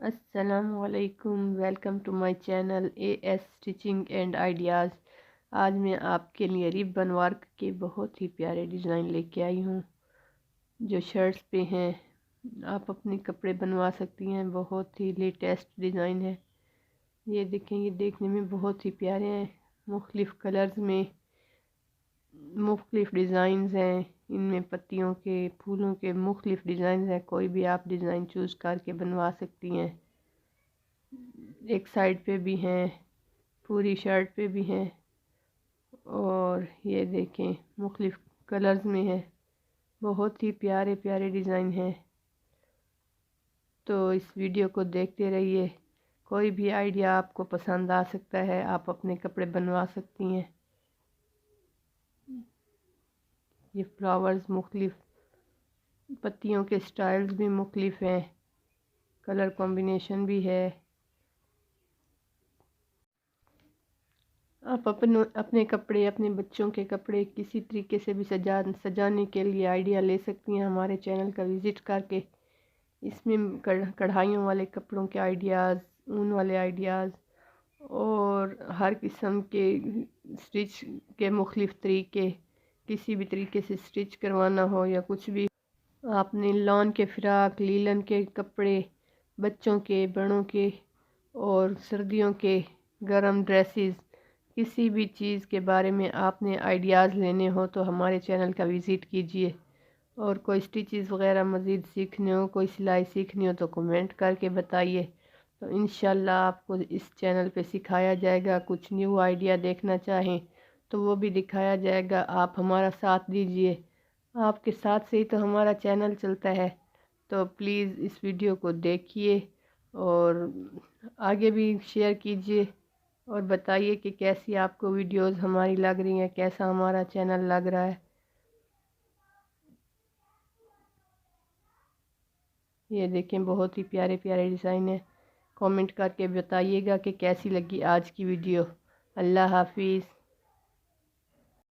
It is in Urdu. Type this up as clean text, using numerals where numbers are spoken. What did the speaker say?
السلام علیکم، welcome to my channel A S stitching and ideas. آج میں آپ کے لیے ربن ورک کے بہت ہی پیارے ڈیزائن لے کے آئی ہوں جو شرٹس پہ ہیں۔ آپ اپنے کپڑے بنوا سکتی ہیں، بہت ہی لیٹسٹ ڈیزائن ہے۔ یہ دیکھیں، یہ دیکھنے میں بہت ہی پیارے ہیں، مختلف کلرز میں مختلف ڈیزائنز ہیں۔ ان میں پتیوں کے، پھولوں کے مختلف ڈیزائنز ہیں، کوئی بھی آپ ڈیزائن چوز کر کے بنوا سکتی ہیں۔ ایک سائڈ پہ بھی ہیں، پوری شرٹ پہ بھی ہیں، اور یہ دیکھیں مختلف کلرز میں ہے، بہت ہی پیارے پیارے ڈیزائن ہیں۔ تو اس ویڈیو کو دیکھتے رہیے، کوئی بھی آئیڈیا آپ کو پسند آ سکتا ہے، آپ اپنے کپڑے بنوا سکتی ہیں۔ یہ فلاورز مختلف، پتیوں کے سٹائلز بھی مختلف ہیں، کلر کمبینیشن بھی ہے۔ آپ اپنے کپڑے، اپنے بچوں کے کپڑے کسی طریقے سے بھی سجانے کے لیے آئیڈیا لے سکتی ہیں ہمارے چینل کا وزٹ کر کے۔ اس میں کڑھائیوں والے کپڑوں کے آئیڈیاز، اون والے آئیڈیاز، اور ہر قسم کے سٹچ کے مختلف طریقے، کسی بھی طریقے سے سٹچ کروانا ہو یا کچھ بھی، آپ نے لان کے فراق، لیلن کے کپڑے، بچوں کے، بڑوں کے، اور سردیوں کے گرم ڈریسز، کسی بھی چیز کے بارے میں آپ نے آئیڈیاز لینے ہو تو ہمارے چینل کا وزٹ کیجئے۔ اور کوئی سٹیچز وغیرہ مزید سیکھنے ہو، کوئی سلائی سیکھنی ہو تو کمنٹ کر کے بتائیے، تو انشاءاللہ آپ کو اس چینل پہ سکھایا جائے گا۔ کچھ نیو آئیڈیا دیکھنا چاہیں تو وہ بھی دکھایا جائے گا، آپ ہمارا ساتھ دیجئے۔ آپ کے ساتھ سے ہی تو ہمارا چینل چلتا ہے، تو پلیز اس ویڈیو کو دیکھیے اور آگے بھی شیئر کیجئے، اور بتائیے کہ کیسی آپ کو ویڈیوز ہماری لگ رہی ہیں، کیسا ہمارا چینل لگ رہا ہے۔ یہ دیکھیں بہت ہی پیارے پیارے ڈیزائن ہیں، کامنٹ کر کے بتائیے گا کہ کیسی لگی آج کی ویڈیو۔ اللہ حافظ۔